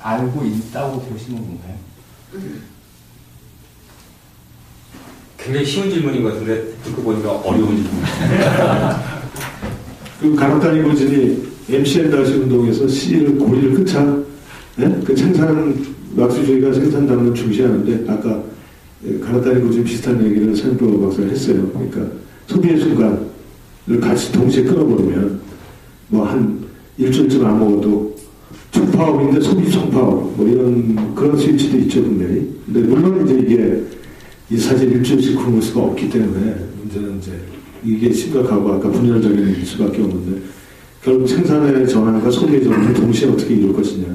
알고 있다고 보시는 건가요? 굉장히 쉬운 질문인 것 같은데 듣고 보니까 어려운 질문입니다. 그 가나타니 고진이 MCN-운동에서 C를 고리를 끊자, 네? 그 막스주의가 생산당을 중시하는데 아까 가나타니 고진 비슷한 얘기를 서인표 박사가 했어요. 그러니까 소비의 순간을 같이 동시에 끊어버리면 뭐 한 일주일쯤 안 먹어도 초파업인데 소비 총파업 뭐 이런 그런 스위치도 있죠 분명히. 근데 물론 이제 이게 이 사실 일주일씩 굶을 수가 없기 때문에 문제는 이제 이게 심각하고 아까 분열적인 수밖에 없는데 결국 생산의 전환과 소비의 전환을 동시에 어떻게 이룰 것이냐.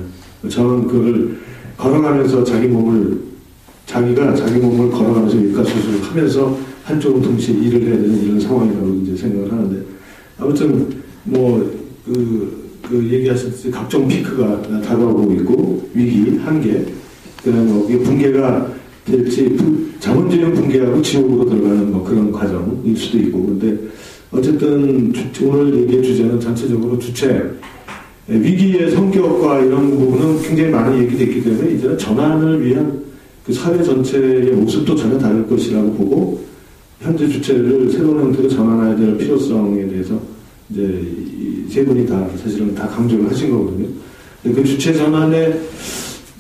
저는 그걸 걸어가면서 자기가 자기 몸을 걸어가면서 일가수술을 하면서 한쪽은 동시에 일을 해야 되는 이런 상황이라고 이제 생각을 하는데 아무튼 그 얘기하셨듯이 각종 피크가 다가오고 있고 위기, 한계, 그다음에 뭐 이게 붕괴가 될지 자본주의는 붕괴하고 지옥으로 들어가는 뭐 그런 과정일 수도 있고 근데 어쨌든 오늘 얘기의 주제는 전체적으로 주체 위기의 성격과 이런 부분은 굉장히 많이 얘기됐기 때문에 이제는 전환을 위한 그 사회 전체의 모습도 전혀 다를 것이라고 보고 현재 주체를 새로운 형태로 전환해야 될 필요성에 대해서 이제 이 세 분이 다 사실은 다 강조를 하신 거거든요. 그 주체 전환에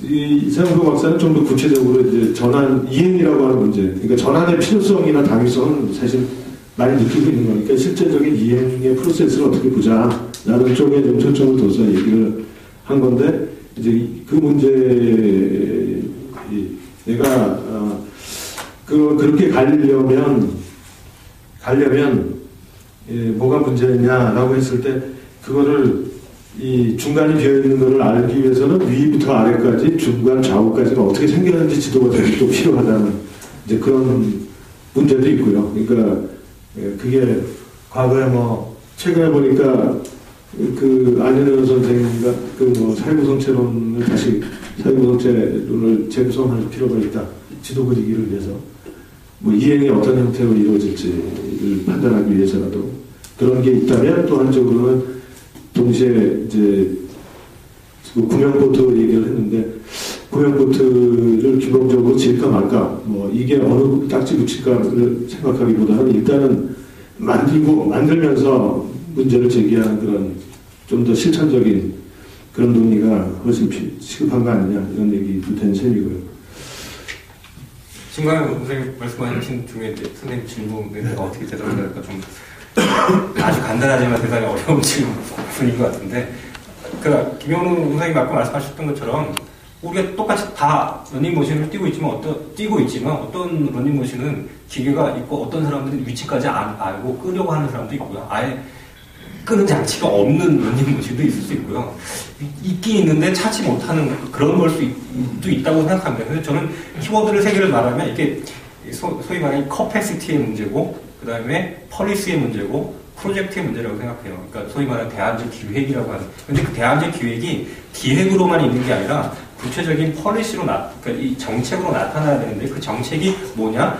이 서영도 박사는 좀 더 구체적으로 이제 전환 이행이라고 하는 문제, 그러니까 전환의 필요성이나 당위성은 사실 많이 느끼고 있는 거니까 실제적인 이행의 프로세스를 어떻게 보자라는 쪽에 좀 초점을 둬서 얘기를 한 건데 이제 그 문제 내가 그렇게 가려면 뭐가 문제냐라고 했을 때 그거를 이 중간이 비어있는 것을 알기 위해서는 위부터 아래까지 중간 좌우까지가 어떻게 생겼는지 지도가 또 필요하다는 이제 그런 문제도 있고요. 그러니까 그게 과거에 뭐 최근에 보니까 그 안현현 선생님과 그 뭐 사회구성체론을 다시 사회구성체론을 재구성할 필요가 있다. 지도 그리기를 위해서 뭐 이행이 어떤 형태로 이루어질지를 판단하기 위해서라도 그런 게 있다면 또 한쪽으로는 동시에 이제 구명보트 얘기를 했는데 구명보트를 기본적으로 지을까 말까 뭐 이게 어느 딱지 붙일까를 생각하기보다는 일단은 만들면서 문제를 제기하는 그런 좀 더 실천적인 그런 논의가 훨씬 시급한 거 아니냐 이런 얘기도 된 셈이고요. 중간에 선생님 말씀하신 중에 선생님 질문에 어떻게 대답을 할까 좀 아주 간단하지만 대단히 어려운 질문인 것 같은데 그러니까 김영훈 선생님 아까 말씀하셨던 것처럼 우리가 똑같이 다 러닝머신을 뛰고 있지만 어떤 러닝머신은 기계가 있고 어떤 사람들은 위치까지 알고 끄려고 하는 사람도 있고요. 아예 끄는 장치가 없는 러닝머신도 있을 수 있고요. 있긴 있는데 찾지 못하는 그런 걸 수도 있다고 생각합니다. 그래서 저는 키워드를 세 개를 말하면 이게 소위 말하는 커패시티의 문제고 그 다음에 펄리스의 문제고 프로젝트의 문제라고 생각해요. 그러니까 소위 말하는 대안적 기획이라고 하는. 근데 그 대안적 기획이 기획으로만 있는 게 아니라 구체적인 펄리시로 그러니까 이 정책으로 나타나야 되는데 그 정책이 뭐냐?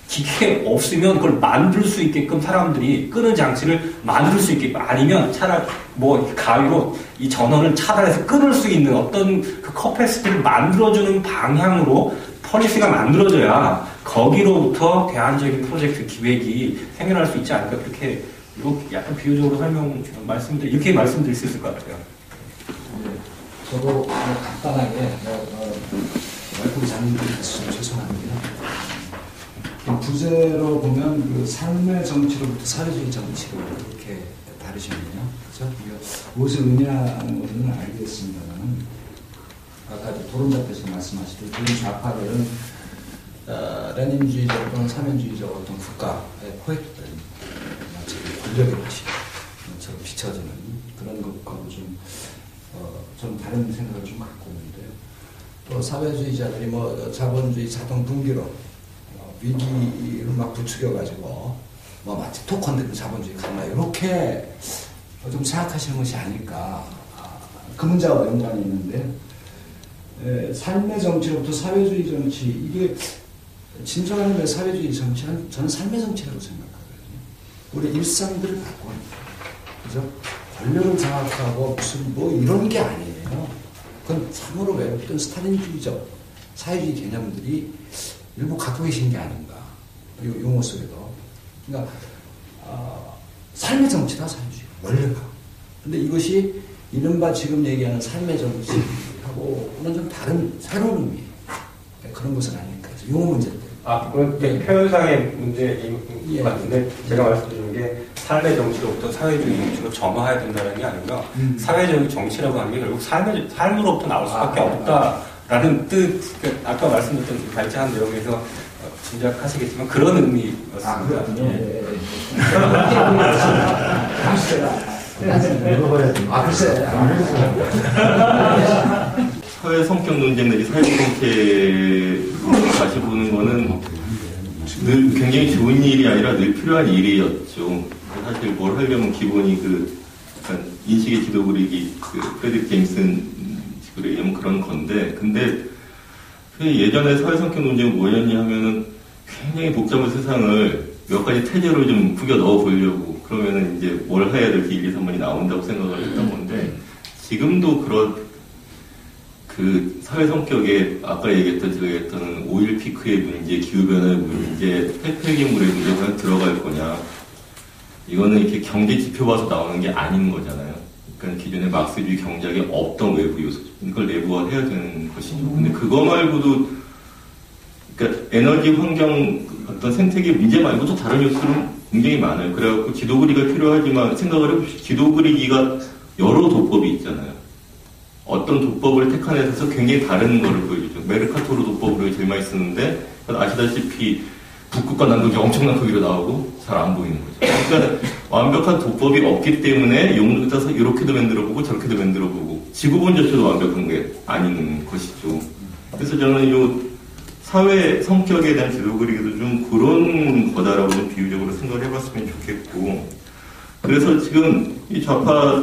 기계 없으면 그걸 만들 수 있게끔 사람들이 끄는 장치를 만들 수 있게끔 아니면 차라리 뭐 가위로 이 전원을 차단해서 끊을 수 있는 어떤 그 커패시티를 만들어주는 방향으로 펄리시가 만들어져야 거기로부터 대안적인 프로젝트 기획이 생겨날 수 있지 않을까 그렇게 약간 비유적으로 이렇게 말씀드릴 수 있을 것 같아요. 네, 저도 간단하게 말씀이 잘못 드렸으면 죄송합니다. 부제로 보면 그 삶의 정치로부터 사회주의 정치로 이렇게 다르시네요. 그렇죠? 무엇을 의미하는 것은 알겠습니다만 아까 도론자께서 말씀하시듯 그런 좌파들은 레닌주의적 또는 사면주의적 어떤 국가에 포획된 마치 권력의 것처럼 비춰지는 그런 것과도 좀 다른 생각을 좀 갖고 있는데요. 또 사회주의자들이 뭐 자본주의 자동 분기론 위기를 막 부추겨가지고 뭐 마치 토큰들은 자본주의 강나 이렇게 좀 생각하시는 것이 아닐까. 그 문제와 연관이 있는데 삶의 정치로부터 사회주의 정치 이게 진정한 사회주의 정치는 저는 삶의 정치라고 생각하거든요. 우리 일상들을 바꿔 그죠? 권력을 장악하고 무슨 뭐 이런 게 아니에요. 그건 참으로 외롭던 스탈린주의적 사회주의 개념들이 일부 갖고 계신 게 아닌가. 용어 속에도. 그러니까 삶의 정치다 사회주의. 원래가. 근데 이것이 이른바 지금 얘기하는 삶의 정치하고는 좀 다른 새로운 의미. 그런 것은 아닐까 해서 용어 문제인데. 그건 표현상의 문제인 것 같은데 제가 말씀드린 게 삶의 정치로부터 사회주의 정치로 점화해야 된다는 게 아니라 사회적 정치라고 하는 게 결국 삶으로부터 나올 수밖에 없다라는 뜻. 아까 말씀드렸던 발전한 내용에서 짐작하시겠지만 그런 의미였습니다. 그렇군요. 사회 성격 논쟁 내지 사회 정체를 다시 보는 거는 늘 굉장히 좋은 일이 아니라 늘 필요한 일이었죠. 사실 뭘 하려면 기본이 약간 인식의 지도 그리기, 프레드릭 제임슨 식으로 얘기하면 그런 건데, 근데 예전에 사회 성격 논쟁은 뭐였냐 하면은 굉장히 복잡한 세상을 몇 가지 태제로 좀 구겨 넣어 보려고 그러면은 이제 뭘 해야 될지 1, 2, 3번이 나온다고 생각을 했던 건데, 지금도 그 사회 성격에 아까 얘기했던 제가 얘기했던 오일 피크의 문제, 기후변화의 문제, 폐폐기물의 문제가 들어갈 거냐. 이거는 이렇게 경제 지표 봐서 나오는 게 아닌 거잖아요. 그러니까 기존의 막스주의 경제학에 없던 외부 요소. 이걸 내부화해야 되는 것이죠. 근데 그거 말고도, 그러니까 에너지 환경 어떤 생태계 문제 말고도 다른 요소는 굉장히 많아요. 그래갖고 지도 그리기가 필요하지만 생각을 해봅시다. 지도 그리기가 여러 도법이 있잖아요. 어떤 도법을 택한 데 있어서 굉장히 다른 거를 보여주죠. 메르카토르 도법을 제일 많이 쓰는데 아시다시피 북극과 남극이 엄청난 크기로 나오고 잘 안 보이는 거죠. 그러니까 완벽한 도법이 없기 때문에 용도에 따라서 이렇게도 만들어보고 저렇게도 만들어보고 지구본 자체도 완벽한 게 아닌 것이죠. 그래서 저는 이 사회 성격에 대한 지도 그리기도 좀 그런 거다라고 좀 비유적으로 생각을 해봤으면 좋겠고, 그래서 지금 이 좌파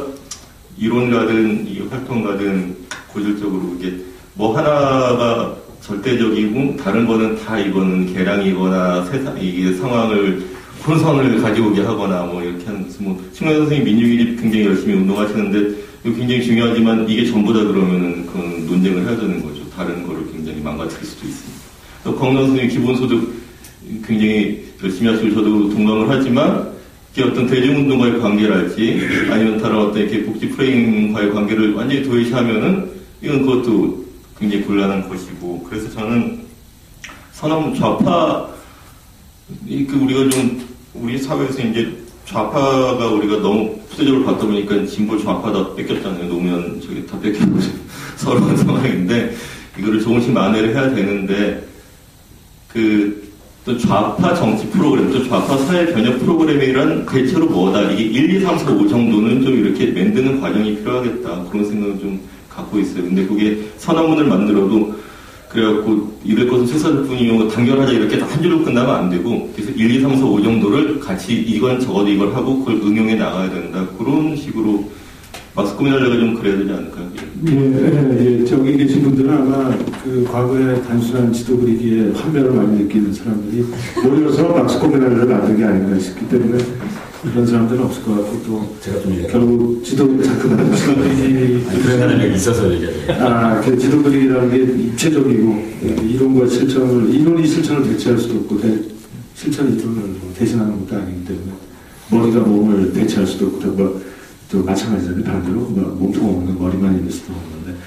이론가든 이 활동가든 고질적으로 이게 뭐 하나가 절대적이고 다른 거는 다 이거는 개량이거나 이게 상황을 혼선을 가져오게 하거나 뭐 이렇게 하는, 뭐 신명 선생님 민주주의 굉장히 열심히 운동하시는데 이거 굉장히 중요하지만 이게 전부다 그러면은 그건 논쟁을 해야 되는 거죠. 다른 거를 굉장히 망가뜨릴 수도 있습니다. 또 권은원 선생님 기본소득 굉장히 열심히 하시고 저도 동감을 하지만 어떤 대중운동과의 관계랄지 아니면 다른 어떤 이렇게 복지 프레임과의 관계를 완전히 도외시하면은 이건 그것도 굉장히 곤란한 것이고, 그래서 저는 좌파 우리가 좀 우리 사회에서 이제 좌파가 우리가 너무 부대적으로 받다 보니까 진보 좌파 다 뺏겼잖아요. 노무현 저기 다 뺏기고 서러운 상황인데 이거를 조금씩 만회를 해야 되는데 또 좌파 정치 프로그램, 또 좌파 사회 변혁 프로그램이란 대체로 뭐다. 이게 1, 2, 3, 4, 5 정도는 좀 이렇게 만드는 과정이 필요하겠다. 그런 생각을 좀 갖고 있어요. 근데 그게 선언문을 만들어도 그래갖고 이럴 것은 최선일 뿐이요. 단결하자 이렇게 한 줄로 끝나면 안 되고, 그래서 1, 2, 3, 4, 5 정도를 같이 이건 적어도 이걸 하고 그걸 응용해 나가야 된다. 그런 식으로 막스 코미날레가 좀 그래야 되지 않을까요? 예, 저기 계신 분들은 아마 그 과거에 단순한 지도 그리기에 환멸을 많이 느끼는 사람들이 모여서 막스 코미날레를 만든 게 아닌가 싶기 때문에 이런 사람들은 없을 것 같고, 또 제가 좀 결국 지도 자꾸만 지도 그리기 그런 적이 있어서 얘기하죠. 그 지도 그리기라는 게 입체적이고 이론과 실천을, 이론이 실천을 대체할 수도 없고 실천이 이론을 대신하는 것도 아니기 때문에 머리가 몸을 대체할 수도 없고 또 마찬가지잖아요. 반대로 몸통 없는 머리만 있는 수도 없는데,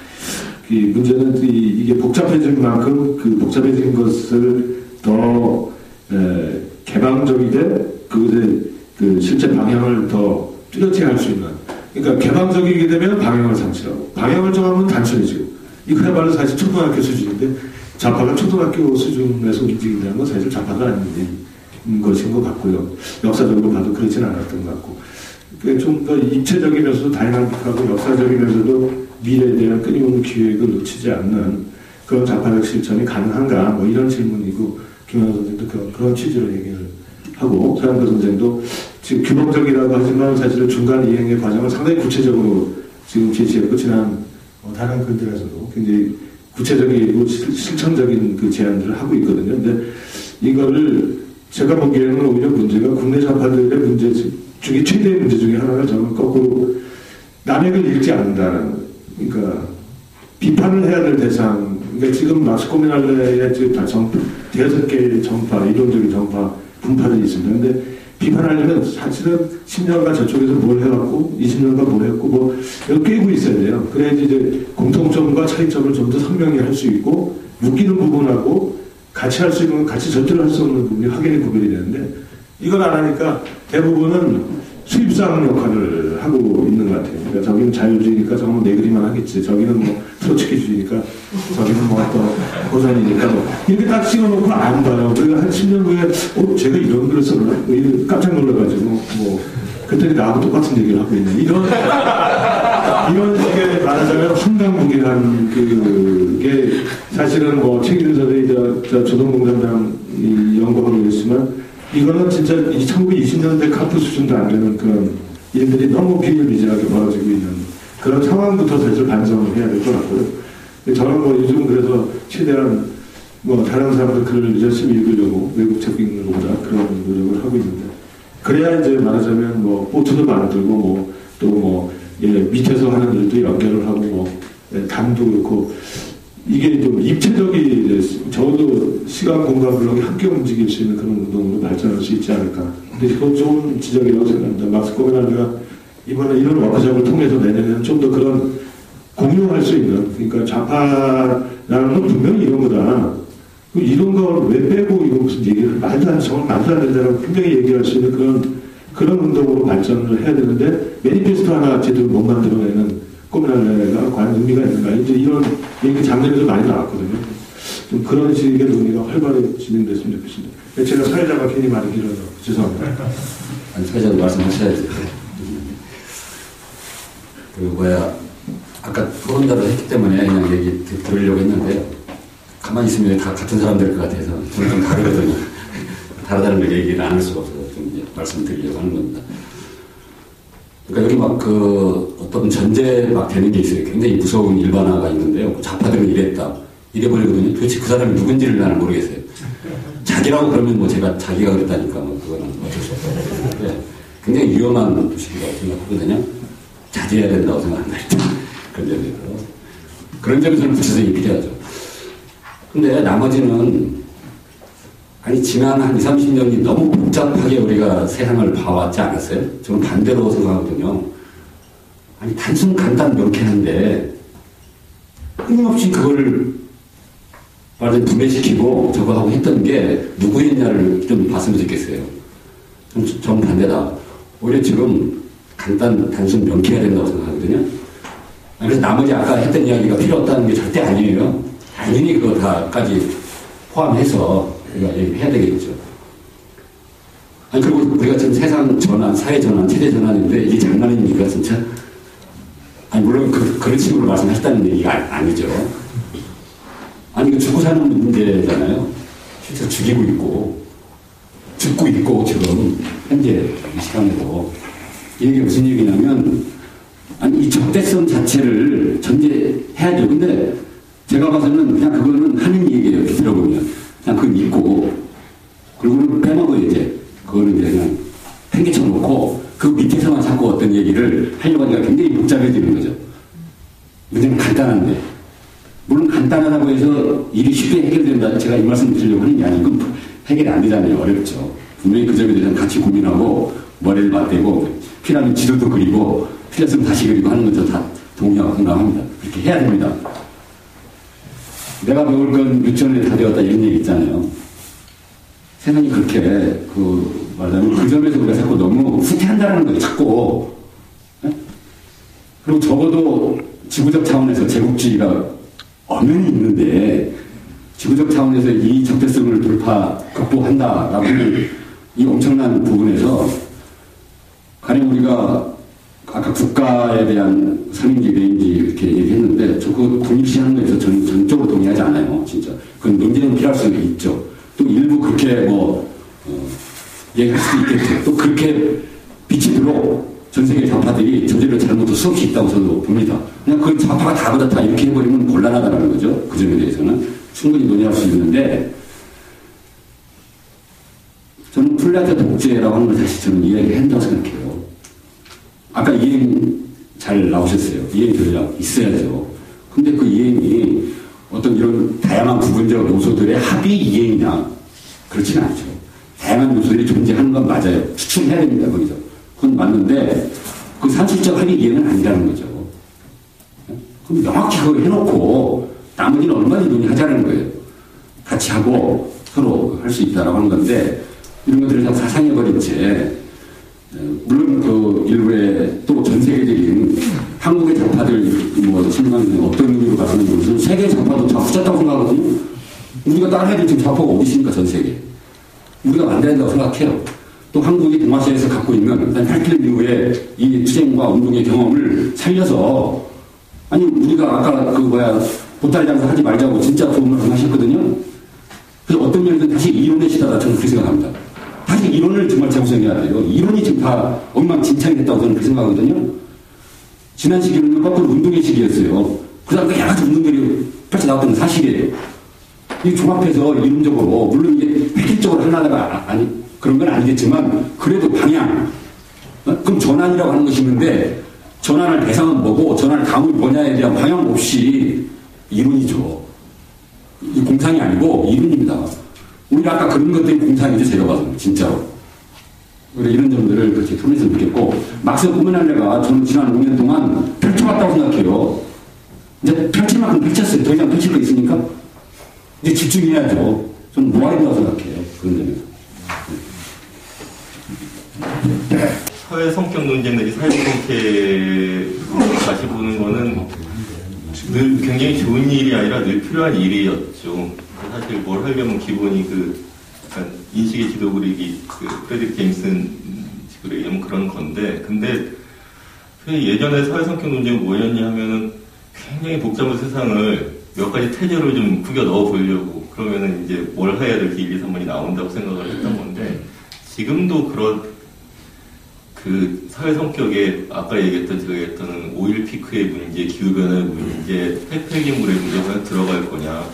이 문제는 이게 복잡해진 만큼 그 복잡해진 것을 더 개방적이되 그 실제 방향을 더 뚜렷이 할 수 있는, 그러니까 개방적이게 되면 방향을 상실하고, 방향을 정하면 단순해지고, 이거야말로 사실 초등학교 수준인데 좌파가 초등학교 수준에서 움직인다는 건 사실 좌파가 아닌 것인 것 같고요. 역사적으로 봐도 그렇지는 않았던 것 같고, 좀 더 입체적이면서도 다이나믹하고 역사적이면서도 미래에 대한 끊임없는 기획을 놓치지 않는 그런 좌파적 실천이 가능한가, 뭐 이런 질문이고, 김영환 선생님도 그런 취지로 얘기를 하고, 서양도 선생도 지금 규범적이라고 하지만 사실은 중간 이행의 과정을 상당히 구체적으로 지금 제시했고, 지난 다른 글들에서도 굉장히 구체적이고 실천적인 그 제안들을 하고 있거든요. 근데 이거를 제가 보기에는 오히려 문제가 국내 좌파들의 문제 중에 최대의 문제 중에 하나가 저는 거꾸로 남획을 읽지 않는다는, 그러니까 비판을 해야 될 대상, 그러니까 지금 막스 코미날레의 대여섯 개의 정파, 이론적인 정파, 분파들이 있습니다. 근데 비판하려면 사실은 10년간 저쪽에서 뭘 해왔고, 20년간 뭘 했고, 뭐, 이거 꿰고 있어야 돼요. 그래야지 이제 공통점과 차이점을 좀 더 선명히 할 수 있고, 웃기는 부분하고, 같이 할 수 있는 건 같이 절대로 할 수 없는 부분이 확연히 구별이 되는데, 이걸 안 하니까 대부분은 수입상 역할을 하고 있는 것 같아요. 그러니까 저기는 자유주의니까 저건 내그리만 하겠지. 저기는 뭐 솔직해주니까 저기는 뭐 또 고산이니까 이렇게 딱 찍어놓고 안 봐요. 그러니까 한 10년 후에 제가 이런 글을 썼나? 뭐 깜짝 놀라가지고 뭐 그랬더니 나하고 똑같은 얘기를 하고 있네. 이런 식의 말하자면 황당무계한 그게 사실은 뭐 책임진 사들이 조선공산당 연구하고 있지만 이거는 진짜 1920년대 카프 수준도 안 되는 그런 일들이 너무 비일비재하게 벌어지고 있는 그런 상황부터 사실 반성을 해야 될 것 같고요. 저는 뭐 요즘 그래서 최대한 뭐 다른 사람들 글을 열심히 읽으려고 외국 책 읽는 것보다 그런 노력을 하고 있는데 그래야 이제 말하자면 뭐 포트도 만들고 뭐 또 뭐 밑에서 하는 일도 연결을 하고 뭐 담도 그렇고 이게 좀 입체적이 적어도 시간 공간 블록이 함께 움직일 수 있는 그런 운동으로 발전할 수 있지 않을까. 근데 그건 좋은 지적이라고 생각합니다. 막스 코미날레가 이번에 이런 워크숍을 통해서 내년에는 좀 더 그런 공유할 수 있는, 그러니까 좌파라는 건 분명히 이런 거다. 이런 걸 왜 빼고 이거 무슨 얘기를 정말 말도 안 된다라고 분명히 얘기할 수 있는 그런 운동으로 발전을 해야 되는데 매니페스토 하나 제대로 못 만들어내는 코미날레가 과연 의미가 있는가. 이제 이런 얘기 작년에도 많이 나왔거든요. 좀 그런 식의 논의가 활발히 진행됐으면 좋겠습니다. 제가 사회자가 괜히 말이 길어서 죄송합니다. 아니, 사회자도 말씀하셔야지. 아까 토론자를 했기 때문에 그냥 얘기 들으려고 했는데요. 가만히 있으면 다 같은 사람들 것 같아서 저는 좀 다르거든요. 다르다는 걸 얘기를 안 할 수가 없어서 좀 말씀드리려고 하는 겁니다. 그러니까 여기 어떤 전제 되는 게 있어요. 굉장히 무서운 일반화가 있는데요. 좌파들은 이랬다. 이래버리거든요. 도대체 그 사람이 누군지를 나는 모르겠어요. 자기라고 그러면 뭐 자기가 그랬다니까 뭐 그거는 어쩔 수 없어요. 굉장히 위험한 도시라고 생각하거든요. 자제해야 된다고 생각한다. 그런 점에서. 그런 점에서는 구체적이 필요하죠. 근데 나머지는 지난 한 20, 30년이 너무 복잡하게 우리가 세상을 봐왔지 않았어요? 저는 반대로 생각하거든요. 단순 간단 명쾌한데 끊임없이 그거를 말하자면 분배시키고 저거 하고 했던 게 누구였냐를 좀 봤으면 좋겠어요. 전 반대다. 오히려 지금 단순 명쾌해야 된다고 생각하거든요. 그래서 나머지 아까 했던 이야기가 필요 없다는 게 절대 아니에요. 당연히 그거 다까지 포함해서 우리가 얘기해야 되겠죠. 그리고 우리가 지금 세상 전환, 사회 전환, 체제 전환인데 이게 장난입니까, 진짜? 물론 그런 식으로 말씀하셨다는 얘기가 아니죠. 이거 죽고 사는 문제잖아요. 실제로 죽이고 있고, 죽고 있고, 지금, 현재 이 시간에도. 이게 무슨 얘기냐면, 이 적대성 자체를 전제해야죠. 근데 제가 봐서는 그냥 그거는 하는 얘기예요. 이렇게 들어보면. 그냥 그건 있고, 그리고는 빼먹어, 이제. 그거는 이제 그냥 팽개쳐 놓고, 그 밑에서만 자꾸 어떤 얘기를 하려고 하니까 굉장히 복잡해지는 거죠. 문제는 간단한데. 물론 간단하다고 해서 일이 쉽게 해결된다. 제가 이 말씀 드리려고 하는 게 아니고, 해결이 안 되잖아요. 어렵죠. 분명히 그 점에 대해서 같이 고민하고, 머리를 맞대고, 필요하면 지도도 그리고, 필요했으면 다시 그리고 하는 건 저 다 동의하고 공감합니다. 그렇게 해야 됩니다. 내가 먹을 건 유치원에 다 되었다 이런 얘기 있잖아요. 세상이 그렇게 말하자면 그 점에서 우리가 자꾸 너무 후퇴한다는 거예요. 자꾸. 네? 그리고 적어도 지구적 차원에서 제국주의가 엄연히 있는데 지구적 차원에서 이 적대성을 극복한다라고 하는 이 엄청난 부분에서 가령 우리가 아까 국가에 대한 상인지 내인지 이렇게 얘기했는데 저 그거 국립시하는 거에서 저는 전적으로 동의하지 않아요. 진짜. 그건 논쟁은 필요할 수 있죠. 또 일부 그렇게 얘기할 수도 있겠죠. 또 그렇게 비치도록 전 세계 좌파들이 저지를 잘못도 수없이 있다고 저도 봅니다. 그냥 그 좌파가 다 그렇다 이렇게 해버리면 곤란하다는 거죠. 그 점에 대해서는 충분히 논의할 수 있는데 저는 플레아트 독재라고 하는 걸 다시 저는 이야기한다고 생각해요. 아까 이행 잘 나오셨어요. 이행 전략 있어야죠. 근데 그 이행이 어떤 이런 다양한 부분적 요소들의 합의 이행이냐? 그렇지는 않죠. 다양한 요소들이 존재하는 건 맞아요. 추측해야 됩니다, 거기서. 그건 맞는데, 그 산술적 합의 이행은 아니라는 거죠. 그럼 명확히 그걸 해놓고, 나머지는 얼마나 논의하자는 거예요. 같이 하고, 서로 할 수 있다라고 하는 건데, 이런 것들을 다 사상해버린 채, 물론 그 일부의 또 전 세계적인 한국의 좌파들 뭐 신망 어떤 의미로 가는 것은 세계 좌파도 다 후졌다고 생각하거든요. 우리가 따라야 될 지금 좌파가 어디 있습니까, 전 세계. 우리가 만들어야 된다고 생각해요. 또 한국이 동아시아에서 갖고 있는 8.1 이후에 이 투쟁과 운동의 경험을 살려서 아니 우리가 아까 보따리 장사 하지 말자고 진짜 도움을 안 하셨거든요. 그래서 어떤 면에서 다시 이론의 시대다 저는 그렇게 생각합니다. 다시 이론을 정말 재구성해야 돼요. 이론이 지금 다 엉망진창이 됐다고 저는 그렇게 생각하거든요. 지난 시기는 거꾸로 운동의 시기였어요. 그다음에 여러 가지 운동들이 펼쳐나왔던 건 사실이에요. 이 종합해서 이론적으로 물론 이게 획일적으로 하나가 아니 그런 건 아니겠지만 그래도 방향 그럼 전환이라고 하는 것이 있는데 전환할 대상은 뭐고 전환할 다음이 뭐냐에 대한 방향 없이 이론이죠. 이 공상이 아니고 이론입니다. 우리가 아까 그런 것들이 공상이죠. 제가 봐서는 진짜로. 이런 점들을 그렇게 토론해서 느꼈고 막스 꾸미날레가 저는 지난 5년 동안 펼쳐봤다고 생각해요. 이제 펼칠 만큼 펼쳤어요. 더 이상 펼칠 거 있으니까 이제 집중해야죠. 저는 노아이라고 생각해요. 그런 점에서. 사회 성격 논쟁 내지 사회 성격에 다시 보는 거는 늘 굉장히 좋은 일이 아니라 늘 필요한 일이었죠. 사실 뭘 하려면 기본이 약간 인식의 지도 그리기, 프레드릭 제임슨 식으로 얘기하면 그런 건데, 근데 예전에 사회 성격 논쟁이 뭐였냐 하면은 굉장히 복잡한 세상을 몇 가지 태제로 좀 구겨 넣어 보려고 그러면은 이제 뭘 해야 될지 1, 2, 3번이 나온다고 생각을 했던 건데, 지금도 그런 사회 성격에 아까 얘기했던 제가 얘기했던 오일 피크의 문제, 기후변화의 문제, 폐폐기물의 문제가 과연 들어갈 거냐.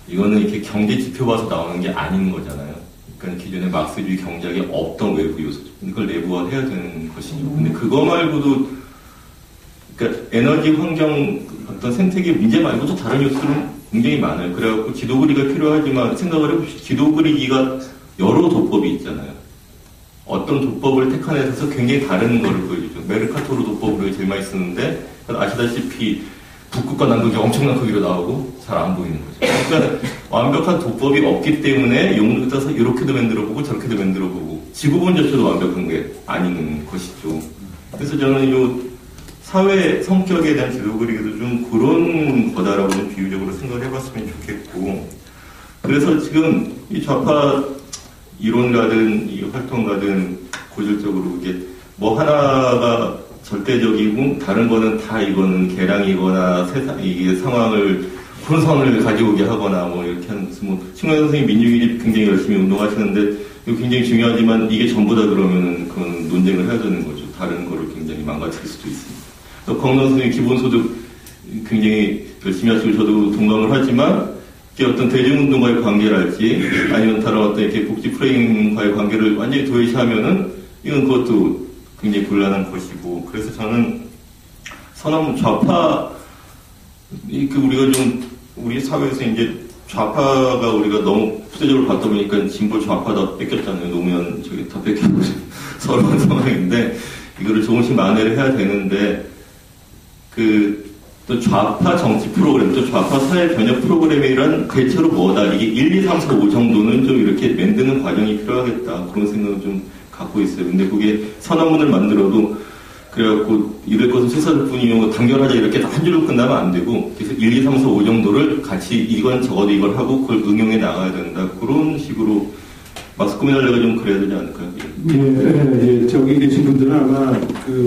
이거는 이렇게 경제 지표 봐서 나오는 게 아닌 거잖아요. 그러니까 기존의 막스주의 경제학에 없던 외부 요소죠. 이걸 내부화해야 되는 것이죠. 근데 그거 말고도, 그러니까 에너지 환경 어떤 생태계 문제 말고도 다른 요소는 굉장히 많아요. 그래갖고 지도 그리기가 필요하지만 생각을 해봅시다. 지도 그리기가 여러 도법이 있잖아요. 어떤 도법을 택하는 데 있어서 굉장히 다른 거를 보여주죠. 메르카토르 도법을 제일 많이 쓰는데, 아시다시피 북극과 남극이 엄청난 크기로 나오고 잘 안 보이는 거죠. 그러니까 완벽한 도법이 없기 때문에 용도에 따라서 이렇게도 만들어보고 저렇게도 만들어보고 지구본 자체도 완벽한 게 아닌 것이죠. 그래서 저는 이 사회 성격에 대한 지도 그리기도 좀 그런 거다라고 좀 비유적으로 생각을 해봤으면 좋겠고, 그래서 지금 이 좌파 이론가든 이 활동가든 고질적으로 이게 뭐 하나가 절대적이고 다른 거는 다 이거는 개량이거나 이게 혼선을 가져오게 하거나 뭐 이렇게 하는 뭐 신광 선생님 민주주의 굉장히 열심히 운동하시는데 이거 굉장히 중요하지만 이게 전부다 그러면은 그건 논쟁을 해야 되는 거죠. 다른 거를 굉장히 망가뜨릴 수도 있습니다. 또 강론 선생님 기본소득 굉장히 열심히 하시고 저도 동감을 하지만 이게 어떤 대중운동과의 관계랄지 아니면 다른 어떤 이렇게 복지 프레임과의 관계를 완전히 도외시하면은 이건 그것도 굉장히 곤란한 것이고, 그래서 저는 선언 좌파 우리가 좀 우리 사회에서 이제 좌파가 우리가 너무 푸대적으로 받다 보니까 진보 좌파 다 뺏겼잖아요. 노무현 저기 다 뺏기고 서러운 상황인데 이거를 조금씩 만회를 해야 되는데 또 좌파 정치 프로그램, 또 좌파 사회 변혁 프로그램이란 대체로 뭐다. 이게 1, 2, 3, 4, 5 정도는 좀 이렇게 만드는 과정이 필요하겠다. 그런 생각을 좀 갖고 있어요. 근데 그게 선언문을 만들어도 그래갖고 이럴 것은 최선일 뿐이요. 단결하자 이렇게 한 줄로 끝나면 안 되고 그래서 1, 2, 3, 4, 5 정도를 같이 이건 적어도 이걸 하고 그걸 응용해 나가야 된다. 그런 식으로 막스 꾸미날레가 좀 그래야 되지 않을까요? 예, 저기 계신 분들은 아마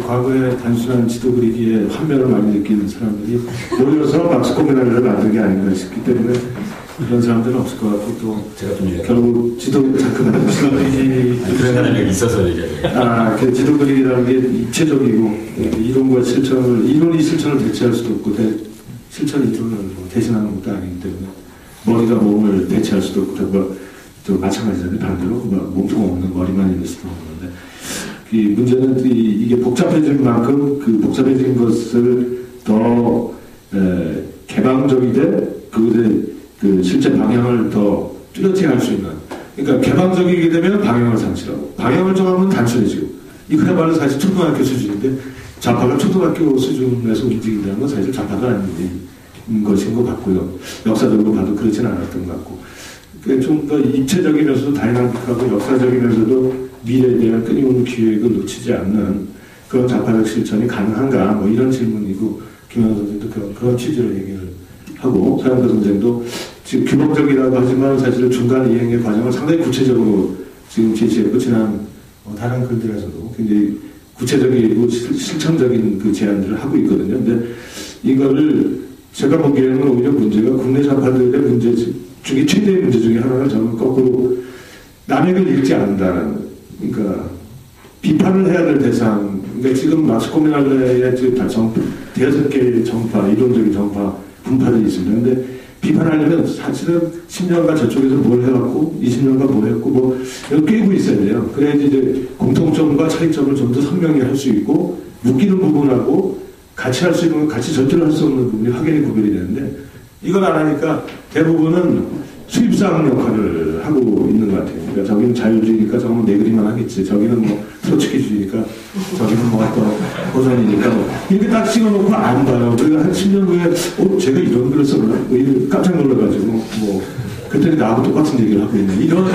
과거에 단순한 지도 그리기에 환멸을 많이 느끼는 사람들이 모여서 막스 꾸미날레를 만든 게 아닌가 싶기 때문에 그런 사람들은 없을 것 같고 또 제가 좀 결국 지도 작가는 지도 그리기 그런 사람이 있어서 얘기해요. 그 지도 그리기라는 게 입체적이고 이론과 실천을 이론이 실천을 대체할 수도 없고 실천이 이론을 대신하는 것도 아니기 때문에 머리가 몸을 대체할 수도 없고 또 마찬가지잖아요. 반대로 몸통 없는 머리만 있는 수도 없는데 이 문제는 이게 복잡해진 만큼 그 복잡해진 것을 더 개방적이되 그것의 그 실제 방향을 더 뚜렷이 할 수 있는, 그러니까 개방적이게 되면 방향을 상실하고 방향을 정하면 단순해지고, 이거야말로 사실 초등학교 수준인데 좌파가 초등학교 수준에서 움직인다는 건 사실 좌파가 아닌 것인 것 같고요. 역사적으로 봐도 그렇지는 않았던 것 같고, 좀 더 입체적이면서도 다이나믹하고 역사적이면서도 미래에 대한 끊임없는 기획을 놓치지 않는 그런 좌파적 실천이 가능한가, 뭐 이런 질문이고, 김영환 선생도 그런 취지로 얘기를 하고, 서영도 선생도 지금 규범적이라고 하지만 사실 중간 이행의 과정을 상당히 구체적으로 지금 제시했고, 지난 다른 글들에서도 굉장히 구체적이고 실천적인 그 제안들을 하고 있거든요. 근데 이거를 제가 보기에는 오히려 문제가 국내 좌파들의 문제 중에 최대의 문제 중에 하나는 저는 거꾸로 남에게 읽지 않는다는, 그러니까 비판을 해야 될 대상, 그러니까 지금 마스코미날레의 대여섯 개의 정파, 이론적인 정파, 분파들이 있습니다. 근데 비판하려면 사실은 10년간 저쪽에서 뭘 해왔고 20년간 뭘 했고 뭐 이거 꿰고 있어야 돼요. 그래야지 이제 공통점과 차이점을 좀 더 선명히 할 수 있고, 묶이는 부분하고 같이 할 수 있는 건 같이 절대로 할 수 없는 부분이 확연히 구별이 되는데, 이걸 안 하니까 대부분은 수입상 역할을 하고 있는 것 같아요. 그러니까 저기는 자유주의니까 저건 내그리만 하겠지, 저기는 뭐 트로츠키주의니까 저기는 뭐 또 고전이니까 뭐 이렇게 딱 찍어놓고 안 봐요. 그리고 한 10년 후에 제가 이런 글을 썼나? 뭐 이런 깜짝 놀라가지고 뭐 그때는 나하고 똑같은 얘기를 하고 있네. 이런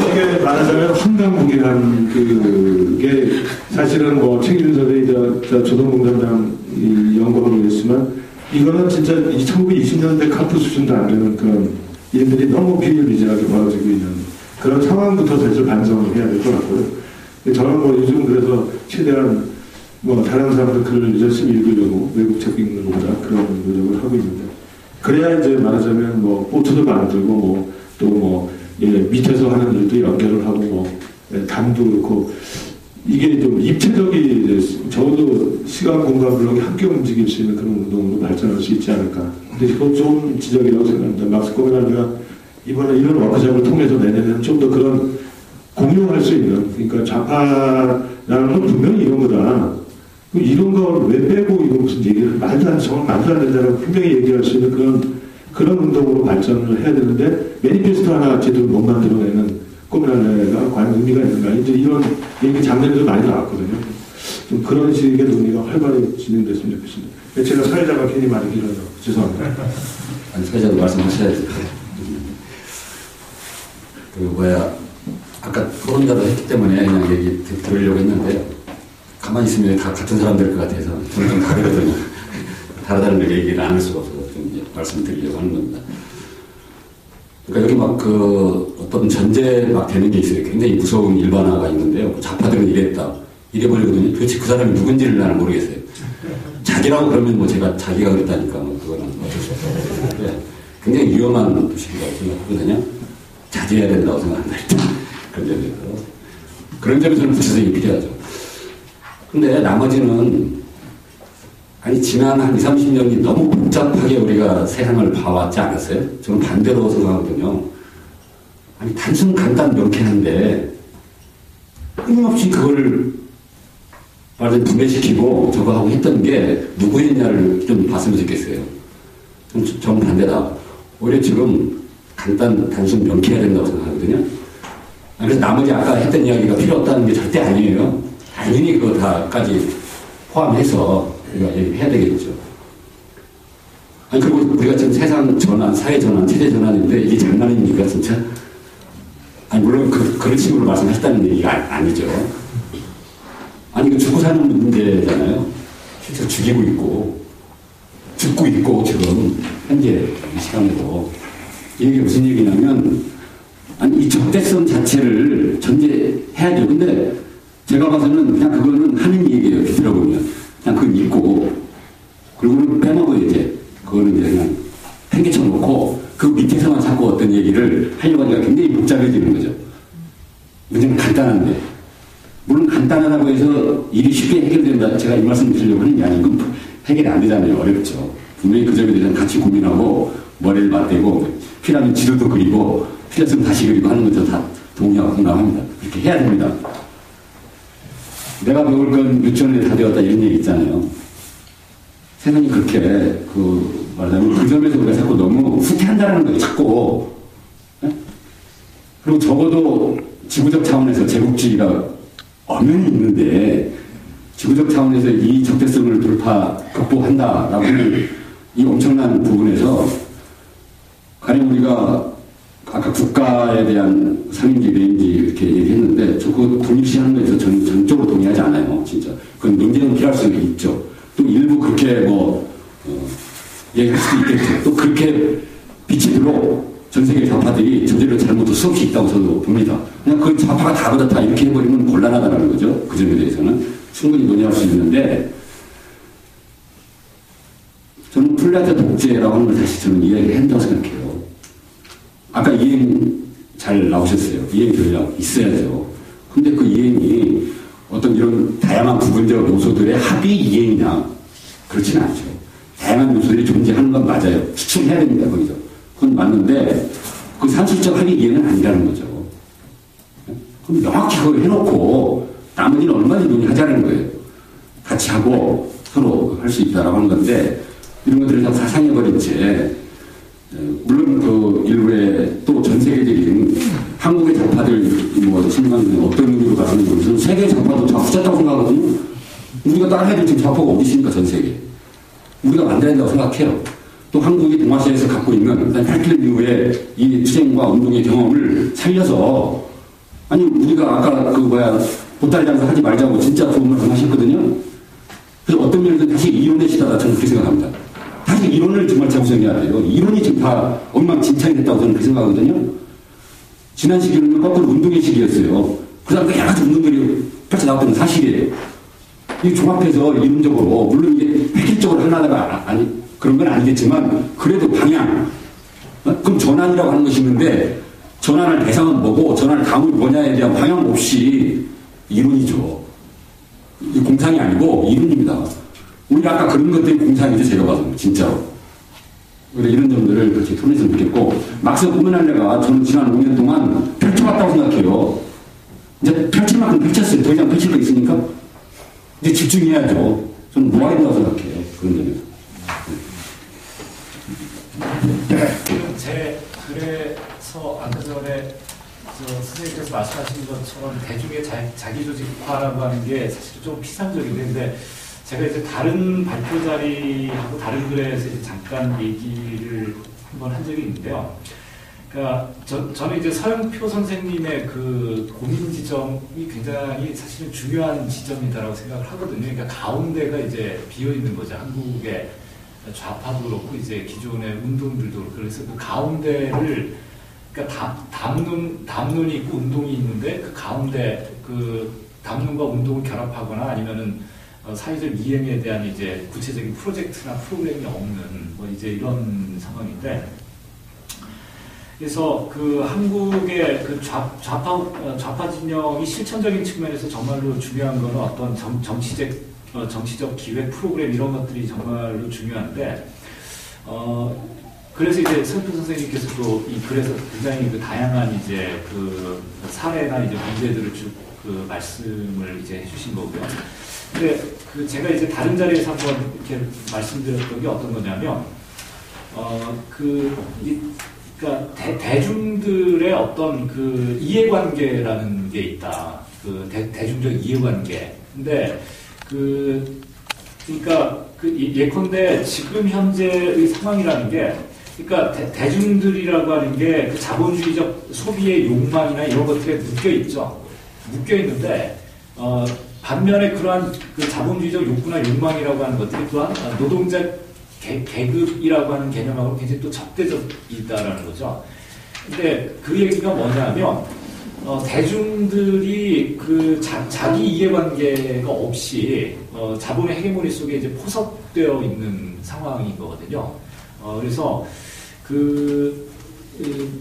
식의 말하자면 황당무계한 그게 사실은 뭐 책임서의 조선공산당 연구하고 있지만, 이거는 진짜 1920년대 카프 수준도 안 되는 그런 일들이 너무 비일비재하게 벌어지고 있는 그런 상황부터 사실 반성을 해야 될 것 같고요. 저는 뭐 요즘 그래서 최대한 뭐 다른 사람들 글을 열심히 읽으려고 외국 책 읽는 것보다 그런 노력을 하고 있는데, 그래야 이제 말하자면 뭐 포트도 만들고 뭐 또 뭐 밑에서 하는 일도 연결을 하고 뭐 담도 그렇고, 이게 좀 입체적이 적어도 시간 공간 블록이 함께 움직일 수 있는 그런 운동으로 발전할 수 있지 않을까. 근데 그건 좋은 지적이라고 생각합니다. 막스 코미날레가 이번에 이런 워크숍을 통해서 내년에는 좀 더 그런 공유할 수 있는, 그러니까 좌파라는 건 분명히 이런 거다, 이런 걸 왜 빼고 이거 무슨 얘기를 말도 안 된다고 분명히 얘기할 수 있는 그런 운동으로 발전을 해야 되는데, 매니페스토 하나 제대로 못 만들어내는 코미날레가 과연 의미가 있는가, 이제 이런 얘기 장면도 많이 나왔거든요. 좀 그런 식의 논의가 활발히 진행됐으면 좋겠습니다. 제가 사회자가 괜히 말이 길어서 죄송합니다. 아니, 사회자도 말씀하셔야지. 아까 토론자도 했기 때문에 그냥 얘기 들으려고 했는데요. 가만히 있으면 다 같은 사람들 것 같아서 저는 좀 다르거든요. 다르다는 걸 얘기를 안 할 수가 없어서 좀 말씀드리려고 하는 겁니다. 그러니까 여기 막 어떤 전제 막 되는 게 있어요. 굉장히 무서운 일반화가 있는데요. 좌파들은 이래버리거든요. 도대체 그 사람이 누군지를 나는 모르겠어요. 자기라고 그러면 뭐 제가 자기가 그랬다니까 뭐 그거는 어쩔 수 없어요. 굉장히 위험한 도시라고 생각하거든요. 자제해야 된다고 생각한다. 그런 점에서. 그런 점에서는 구체적이 필요하죠. 근데 나머지는, 아니, 지난 한 20, 30년이 너무 복잡하게 우리가 세상을 봐왔지 않았어요? 저는 반대로 생각하거든요. 아니, 단순 간단 명쾌한데, 끊임없이 그걸 말을 분해시키고 저거 하고 했던 게 누구였냐를 좀 봤으면 좋겠어요. 전 반대다. 오히려 지금 단순 명쾌해야 된다고 생각하거든요. 그래서 나머지 아까 했던 이야기가 필요 없다는 게 절대 아니에요. 당연히 그거 다까지 포함해서 우리가 얘기해야 되겠죠. 아니, 그리고 우리가 지금 세상 전환, 사회 전환, 체제 전환인데 이게 장난입니까, 진짜? 아니, 물론 그런 식으로 말씀하셨다는 얘기가 아니죠. 아니, 이거 죽고 사는 문제잖아요. 실제로 죽이고 있고, 죽고 있고, 지금, 현재 이 시간에도. 이게 무슨 얘기냐면, 아니, 이 적대성 자체를 전제해야죠. 근데 제가 봐서는 그냥 그거는 하는 얘기예요. 들어보면. 그냥 그걸 읽고, 그리고는 빼먹어요, 이제. 그거는 이제 그냥 팽개쳐 놓고, 그 밑에서만 자꾸 어떤 얘기를 하려고 하니까 굉장히 복잡해지는 거죠. 문제는 간단한데. 물론 간단하다고 해서 일이 쉽게 해결된다. 제가 이 말씀 드리려고 하는 게 아니고, 해결이 안 되잖아요. 어렵죠. 분명히 그 점에 대해서 같이 고민하고, 머리를 맞대고, 필요하면 지도도 그리고, 필요했으면 다시 그리고 하는 것도 다 동의하고 공감합니다. 그렇게 해야 됩니다. 내가 배울 건 유치원에 다 되었다 이런 얘기 있잖아요. 세상이 그렇게 말하자면 그 점에서 우리가 자꾸 너무 후퇴한다는 거예요. 자꾸. 네? 그리고 적어도 지구적 차원에서 제국주의가 엄연히 있는데 지구적 차원에서 이 적대성을 극복한다라고 하는 이 엄청난 부분에서 가령 우리가 아까 국가에 대한 상인지 내인지 이렇게 얘기했는데 저 그거 독립시하는 거에서 저는 전적으로 동의하지 않아요. 진짜. 그건 논쟁은 필요할 수 있죠. 또 일부 그렇게 얘기할 수도 있겠죠. 또 그렇게 빛이 들어 전 세계 좌파들이 저지른 잘못도 수없이 있다고 저도 봅니다. 그냥 그 좌파가 다 그렇다 이렇게 해버리면 곤란하다는 거죠. 그 점에 대해서는 충분히 논의할 수 있는데 저는 플라자 독재라고 하는 걸 다시 저는 이야기를 한다고 생각해요. 아까 이행 잘 나오셨어요. 이행 전략 있어야죠. 근데 그 이행이 어떤 이런 다양한 부분적 요소들의 합의 이행이냐 그렇지는 않죠. 다양한 요소들이 존재하는 건 맞아요. 추측해야 됩니다. 거기서. 그건 맞는데 그 산술적 합의 이행은 아니라는 거죠. 그럼 명확히 그걸 해놓고 나머지는 얼마든지 논의하자는 거예요. 같이 하고 서로 할 수 있다라고 하는 건데 이런 것들을 다 사상해버린 채 물론 그 일부의 또 전 세계적인 한국의 좌파들 신망은 어떤 의미로 가는 것은 세계 좌파도 다 후졌다고 생각하거든요. 우리가 따라해야 될 지금 좌파가 어디 있습니까 전 세계. 우리가 만들어야 된다고 생각해요. 또 한국이 동아시아에서 갖고 있는 8km 이후의 이 투쟁과 운동의 경험을 살려서 아니 우리가 아까 보따리 장사 하지 말자고 진짜 좋은 말씀 하셨거든요. 그래서 어떤 면에서 다시 이론의 시대다 저는 그렇게 생각합니다. 다시 이론을 정말 재구성해야 돼요. 이론이 지금 다 엉망진창이 됐다고 저는 그렇게 생각하거든요. 지난 시기는 거꾸로 운동의 시기였어요. 그 다음에 여러 가지 운동들이 펼쳐나왔던 건 사실이에요. 이 종합해서 이론적으로 물론 이게 획일적으로 하나가 그런 건 아니겠지만 그래도 방향 그럼 전환이라고 하는 것이 있는데 전환할 대상은 뭐고 전환할 다음이 뭐냐에 대한 방향 없이 이론이죠. 이 공상이 아니고 이론입니다. 우리가 아까 그런 것들이 공상이죠. 제가 봐서 진짜로. 우리 이런 점들을 그렇게 토론했으면 좋겠고 막상 꾸며날래가 저는 지난 5년 동안 펼쳐왔다고 생각해요. 이제 펼칠 만큼 펼쳤어요. 더 이상 펼칠 거 있습니까? 이제 집중해야죠. 저는 모아야 된다고 생각해요. 그런 점에서. 그래서 아까 전에 선생님께서 말씀하신 것처럼 대중의 자기조직화라고 하는 게 사실 좀 피상적인데 제가 이제 다른 발표 자리하고 다른 글에서 이제 잠깐 얘기를 한번 한 적이 있는데요. 그러니까 저는 이제 서영표 선생님의 그 고민 지점이 굉장히 사실은 중요한 지점이다라고 생각을 하거든요. 그러니까 가운데가 이제 비어 있는 거죠. 한국의 좌파도 그렇고 이제 기존의 운동들도 그렇고 그래서 그 가운데를 그러니까 담론이 있고 운동이 있는데 그 가운데 그 담론과 운동을 결합하거나 아니면은 사회적 이행에 대한 이제 구체적인 프로젝트나 프로그램이 없는 뭐 이제 이런 상황인데 그래서 그 한국의 그 좌파 진영이 실천적인 측면에서 정말로 중요한 거는 어떤 정치적 기획 프로그램 이런 것들이 정말로 중요한데 그래서 이제 서영표 선생님께서도 이 글에서 굉장히 그 다양한 이제 그 사례나 이제 문제들을 쭉 그 말씀을 이제 해주신 거고요. 근데 그 제가 이제 다른 자리에서 한번 이렇게 말씀드렸던 게 어떤 거냐면 그러니까 대중들의 어떤 그 이해관계라는 게 있다. 그 대중적 이해관계. 근데 그러니까 예컨대 지금 현재의 상황이라는 게 그러니까 대중들이라고 하는 게 그 자본주의적 소비의 욕망이나 이런 것들에 묶여 있죠. 묶여 있는데 반면에 그러한 그 자본주의적 욕구나 욕망이라고 하는 것들이 또한 노동자 계급이라고 하는 개념하고 굉장히 또 적대적이다라는 거죠. 근데 그 얘기가 뭐냐면 대중들이 그 자기 이해관계가 없이 자본의 헤게모니 속에 이제 포섭되어 있는 상황인 거거든요. 그래서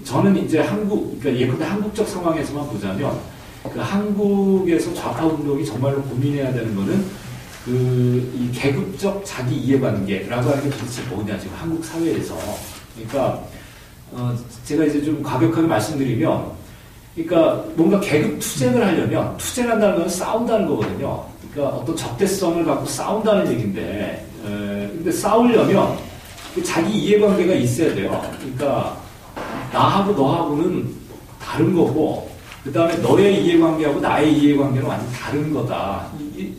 저는 이제 그러니까 예컨대 한국적 상황에서만 보자면 그 한국에서 좌파 운동이 정말로 고민해야 되는 거는 이 계급적 자기 이해관계라고 하는 게 도대체 뭐냐 지금 한국 사회에서. 그러니까 제가 이제 좀 과격하게 말씀드리면, 그러니까 뭔가 계급 투쟁을 하려면 투쟁한다는 건 싸운다는 거거든요. 그러니까 어떤 적대성을 갖고 싸운다는 얘기인데, 근데 싸우려면 자기 이해관계가 있어야 돼요. 그러니까 나하고 너하고는 다른 거고, 그 다음에 너의 이해관계하고 나의 이해관계는 완전 다른 거다.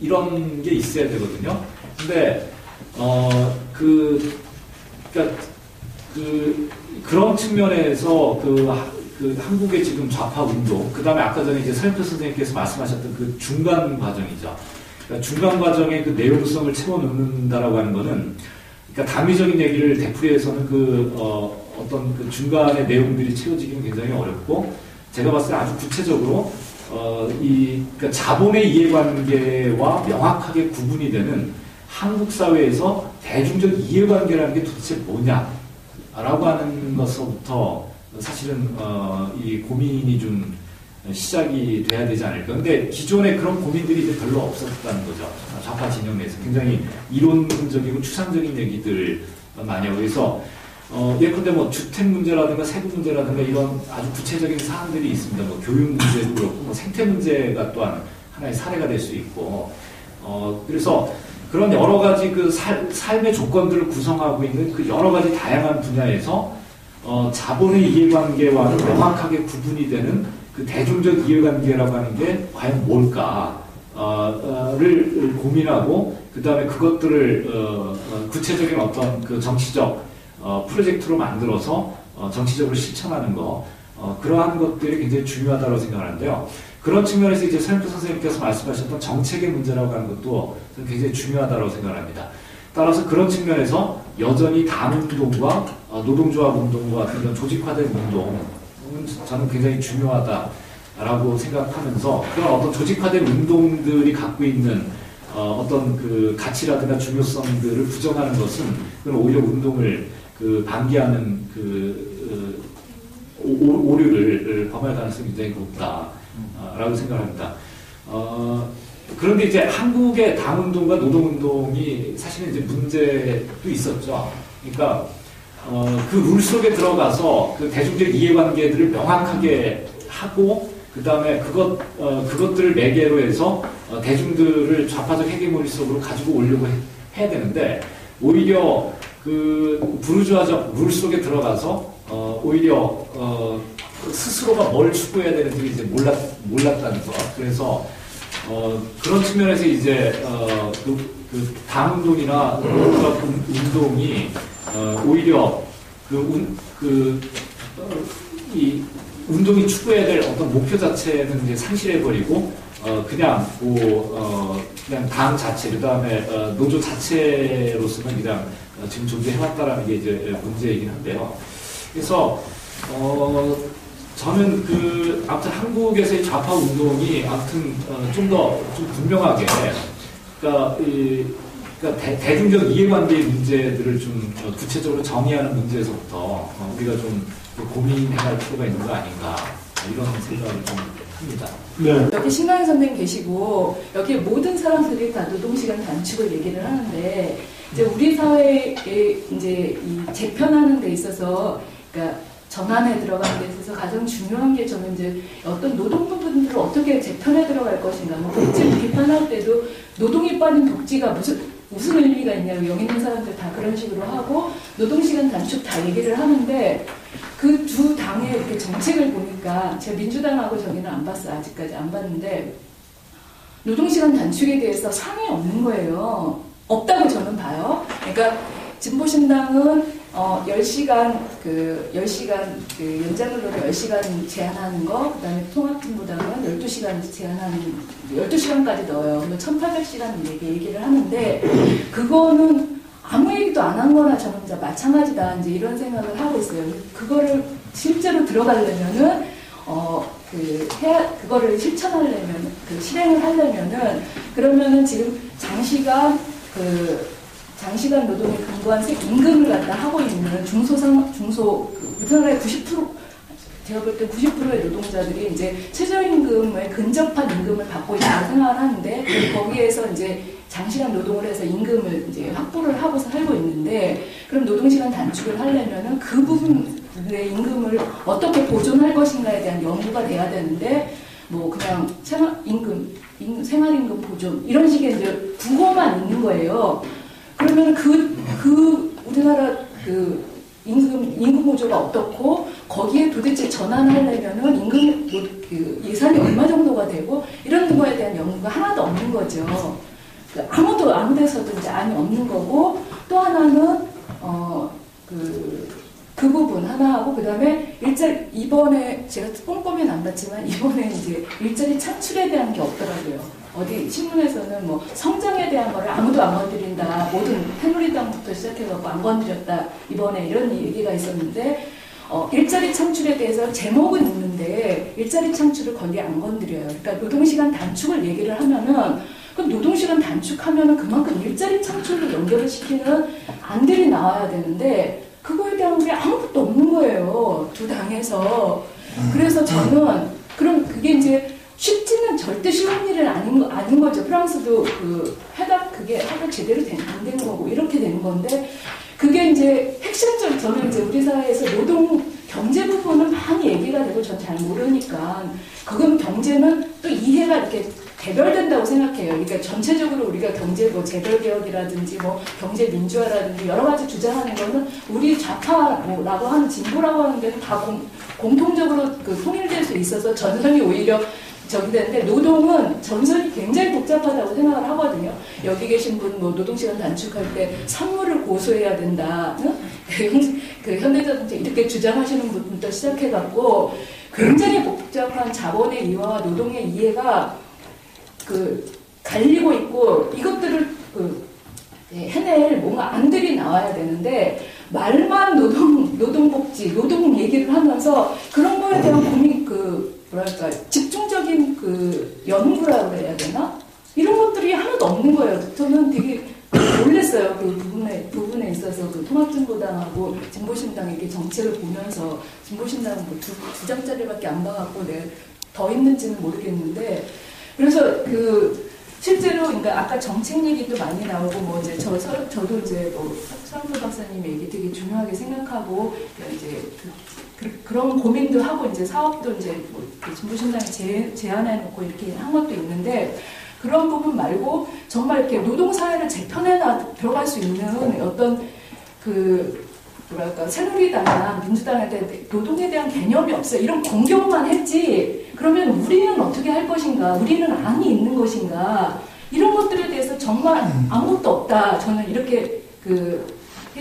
이런 게 있어야 되거든요. 근데 그런 측면에서 그 한국의 지금 좌파 운동, 그 다음에 아까 전에 이제 서영표 선생님께서 말씀하셨던 그 중간 과정이죠. 그러니까 중간 과정의 그 내용성을 채워넣는다라고 하는 거는, 그러니까 당위적인 얘기를 되풀이해서는 어떤 그 중간의 내용들이 채워지기는 굉장히 어렵고, 제가 봤을 때 아주 구체적으로 그러니까 자본의 이해관계와 명확하게 구분이 되는 한국 사회에서 대중적 이해관계라는 게 도대체 뭐냐라고 하는 것서부터 사실은 이 고민이 좀 시작이 돼야 되지 않을까. 근데 기존에 그런 고민들이 이제 별로 없었다는 거죠. 좌파 진영 내에서 굉장히 이론적이고 추상적인 얘기들 많이 하고, 그래서 예컨대 뭐 주택 문제라든가 세금 문제라든가 이런 아주 구체적인 사안들이 있습니다. 뭐 교육 문제도 그렇고, 뭐 생태 문제가 또한 하나의 사례가 될 수 있고, 그래서 그런 여러 가지 그 삶의 조건들을 구성하고 있는 그 여러 가지 다양한 분야에서 자본의 이해관계와는 명확하게 구분이 되는 그 대중적 이해관계라고 하는 게 과연 뭘까를 고민하고, 그 다음에 그것들을 구체적인 어떤 그 정치적 프로젝트로 만들어서 정치적으로 실천하는 거, 그러한 것들이 굉장히 중요하다고 생각하는데요. 그런 측면에서 이제 서영표 선생님께서 말씀하셨던 정책의 문제라고 하는 것도 저는 굉장히 중요하다고 생각합니다. 따라서 그런 측면에서 여전히 당운동과 노동조합 운동과 같은 이런 조직화된 운동은 저는 굉장히 중요하다라고 생각하면서, 그런 어떤 조직화된 운동들이 갖고 있는 어떤 그 가치라든가 중요성들을 부정하는 것은 그런 오히려 운동을 방기하는 오류를 범할 가능성이 굉장히 높다라고 생각합니다. 그런데 이제 한국의 당운동과 노동운동이 사실은 이제 문제도 있었죠. 그러니까 그 룰 속에 들어가서 그 대중적 이해관계들을 명확하게 하고, 그 다음에 그것들을 매개로 해서 대중들을 좌파적 헤게모니 속으로 가지고 오려고 해야 되는데, 오히려 그 부르주아적 룰 속에 들어가서 오히려 스스로가 뭘 추구해야 되는지 이제 몰랐다는 거. 그래서 그런 측면에서 이제 그 당운동이나 운동이 오히려 이 운동이 추구해야 될 어떤 목표 자체는 이제 상실해버리고, 그냥 당 자체, 그 다음에 노조 자체로서는 그냥 지금 존재해왔다라는 게 이제 문제이긴 한데요. 그래서 저는 아무튼 한국에서의 좌파 운동이 아무튼 좀 분명하게, 그러니까 대중적 이해관계의 문제들을 좀 구체적으로 정의하는 문제에서부터 우리가 좀 고민해갈 필요가 있는 거 아닌가, 이런 생각을 좀 합니다. 네. 여기 신강희 선생님 계시고 여기 모든 사람들이 다 노동시간 단축을 얘기를 하는데, 이제 우리 사회에 이제 이 재편하는 데 있어서, 그러니까 전환에 들어가는 데 있어서 가장 중요한 게, 저는 이제 어떤 노동 부분들을 어떻게 재편에 들어갈 것인가, 뭐 독재 비판할 때도 노동이 빠진 독재가 무슨 의미가 있냐고 여기 있는 사람들 다 그런 식으로 하고, 노동시간 단축 다 얘기를 하는데, 그 두 당의 이렇게 정책을 보니까, 제가 민주당하고 저기는 안 봤어요. 아직까지 안 봤는데, 노동시간 단축에 대해서 상이 없는 거예요. 없다고 저는 봐요. 그러니까 진보신당은 10시간 연장근로를 10시간 제한하는 거, 그다음에 통합진보당은 12시간 제한하는, 12시간까지 넣어요. 그러면 1800시간 얘기를 하는데, 그거는 아무 얘기도 안 한 거나 저는 진짜 마찬가지다, 이제 이런 생각을 하고 있어요. 그거를 실제로 들어가려면은, 그거를 실천하려면, 실행을 하려면은, 그러면은 지금 장시간 노동에 근거한 임금을 갖다 하고 있는 우리나라의 90%, 제가 볼 때 90%의 노동자들이 이제 최저임금에 근접한 임금을 받고 있다고 생각을 하는데, 거기에서 이제 장시간 노동을 해서 임금을 이제 확보를 하고서 살고 있는데, 그럼 노동시간 단축을 하려면은 그 부분의 임금을 어떻게 보존할 것인가에 대한 연구가 돼야 되는데, 뭐 그냥 생활임금 보존 이런 식의 이제 국어만 있는 거예요. 그러면 그 그 우리나라 그 임금 구조가 어떻고 거기에 도대체 전환하려면은 그 예산이 얼마 정도가 되고 이런 거에 대한 연구가 하나도 없는 거죠. 아무 데서도 이제 안이 없는 거고 또 하나는 그 부분 하나 하고 그다음에 이번에 제가 꼼꼼히는 안 봤지만 이번에 이제 일자리 창출에 대한 게 없더라고요. 어디 신문에서는 뭐 성장에 대한 거를 아무도 안 건드린다. 모든 새누리당부터 시작해갖고 안 건드렸다. 이번에 이런 얘기가 있었는데 일자리 창출에 대해서 제목은 있는데 일자리 창출을 거기 안 건드려요. 그러니까 노동시간 단축을 얘기를 하면은 그럼 노동시간 단축하면은 그만큼 일자리 창출로 연결을 시키는 안들이 나와야 되는데 그거에 대한 게 아무것도 없는 거예요. 두 당에서. 그래서 저는 그럼 그게 이제 쉽지는 절대 쉬운 일은 아닌 거죠. 프랑스도 그게 하다 제대로 안 되는 거고 이렇게 되는 건데 그게 이제 핵심적으로 저는 이제 우리 사회에서 노동 경제 부분은 많이 얘기가 되고 전 잘 모르니까 그건 경제는 또 이해가 이렇게 개별된다고 생각해요. 그러니까 전체적으로 우리가 경제 재벌 개혁이라든지 경제 민주화라든지 여러 가지 주장하는 거는 우리 좌파라고 하는 진보라고 하는 데는 다 공통적으로 통일될 수 있어서 전선이 오히려 저기 되는데 노동은 전선이 굉장히 복잡하다고 생각을 하거든요. 여기 계신 분 노동시간 단축할 때 산물을 고소해야 된다. 그 현대자동차 이렇게 주장하시는 분부터 시작해갖고 굉장히 복잡한 자본의 이해와 노동의 이해가 갈리고 있고 이것들을 해낼 뭔가 안들이 나와야 되는데 말만 노동복지, 노동 얘기를 하면서 그런 거에 대한 고민 집중적인 연구라고 해야 되나? 이런 것들이 하나도 없는 거예요. 저는 되게 놀랐어요. 그 부분에 있어서 통합진보당하고 진보신당 이렇게 정책을 보면서 진보신당은 두 장짜리밖에 안 봐갖고 더 있는지는 모르겠는데 그래서 실제로 그러니까 아까 정책 얘기도 많이 나오고 이제 저도 이제 서른도 박사님 얘기 되게 중요하게 생각하고 이제 그런 고민도 하고 이제 사업도 이제 진보신당이 제안해놓고 이렇게 한 것도 있는데 그런 부분 말고 정말 이렇게 노동사회를 재편해 들어갈 수 있는 어떤 새누리당이나 민주당에 대한 노동에 대한 개념이 없어요. 이런 공격만 했지. 그러면 우리는 어떻게 할 것인가? 우리는 안이 있는 것인가? 이런 것들에 대해서 정말 아무것도 없다. 저는 이렇게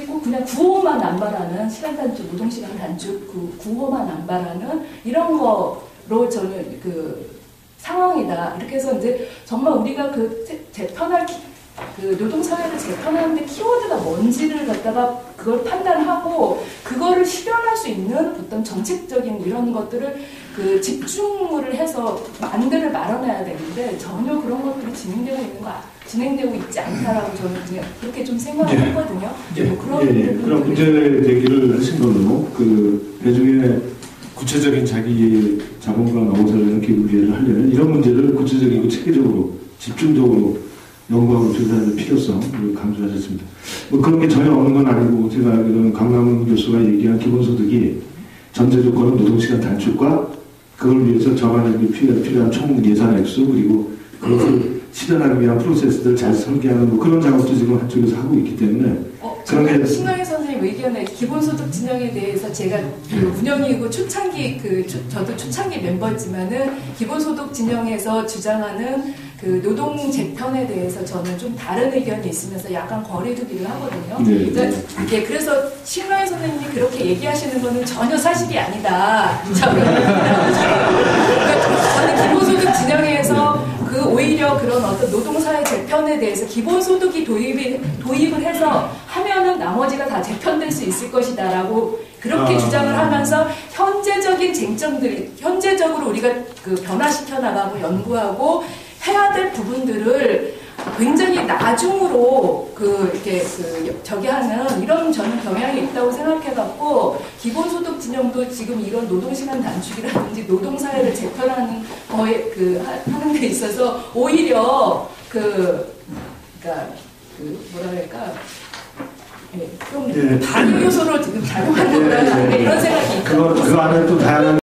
꼭 그냥 구호만 남발하는 시간 단축, 노동시간 단축, 구호만 남발하는 이런 거로 저는 상황이다. 이렇게 해서 이제 정말 우리가 재편할 노동사회를 재편하는데 키워드가 뭔지를 갖다가 그걸 판단하고 그거를 실현할 수 있는 어떤 정책적인 이런 것들을 집중을 해서 만들을 마련해야 되는데 전혀 그런 것들이 진행되고 있지 않다라고 저는 그냥 그렇게 좀 생각을 했거든요. 그런 문제 제기를 하신 걸로 배중에 구체적인 자기 자본과 노사를 기울기를 하려면 이런 문제를 구체적이고 체계적으로 집중적으로 연구하고 조사하는 필요성을 강조하셨습니다. 그런 게 전혀 없는 건 아니고 제가 알기로는 강남훈 교수가 얘기한 기본소득이 전제 조건은 노동시간 단축과 그걸 위해서 저반하기 필요한 총 예산 액수 그리고 그것을 실현하기 위한 프로세스들을 잘 설계하는 그런 작업도 지금 한쪽에서 하고 있기 때문에 신강희 선생님 의견에 기본소득 진영에 대해서 제가 운영이고 초창기 저도 초창기 멤버지만은 기본소득 진영에서 주장하는 노동 재편에 대해서 저는 좀 다른 의견이 있으면서 약간 거리두기를 하거든요. 그래서 신강희 선생님이 그렇게 얘기하시는 거는 전혀 사실이 아니다. 저는 기본소득 진영에서 오히려 그런 어떤 노동사회 재편에 대해서 기본소득이 도입을 해서 하면은 나머지가 다 재편될 수 있을 것이다라고 그렇게 주장을 하면서 현재적인 쟁점들이 현재적으로 우리가 변화시켜 나가고 연구하고 해야 될 부분들을 굉장히 나중으로 저기 하는 이런 저는 경향이 있다고 생각해갖고 기본소득 진영도 지금 이런 노동시간 단축이라든지 노동사회를 재편하는 거에 하는 데 있어서 오히려 좀 다른 요소로 지금 작용하는 거라는 이런 생각이 있거든요. 그 안에 또 다양한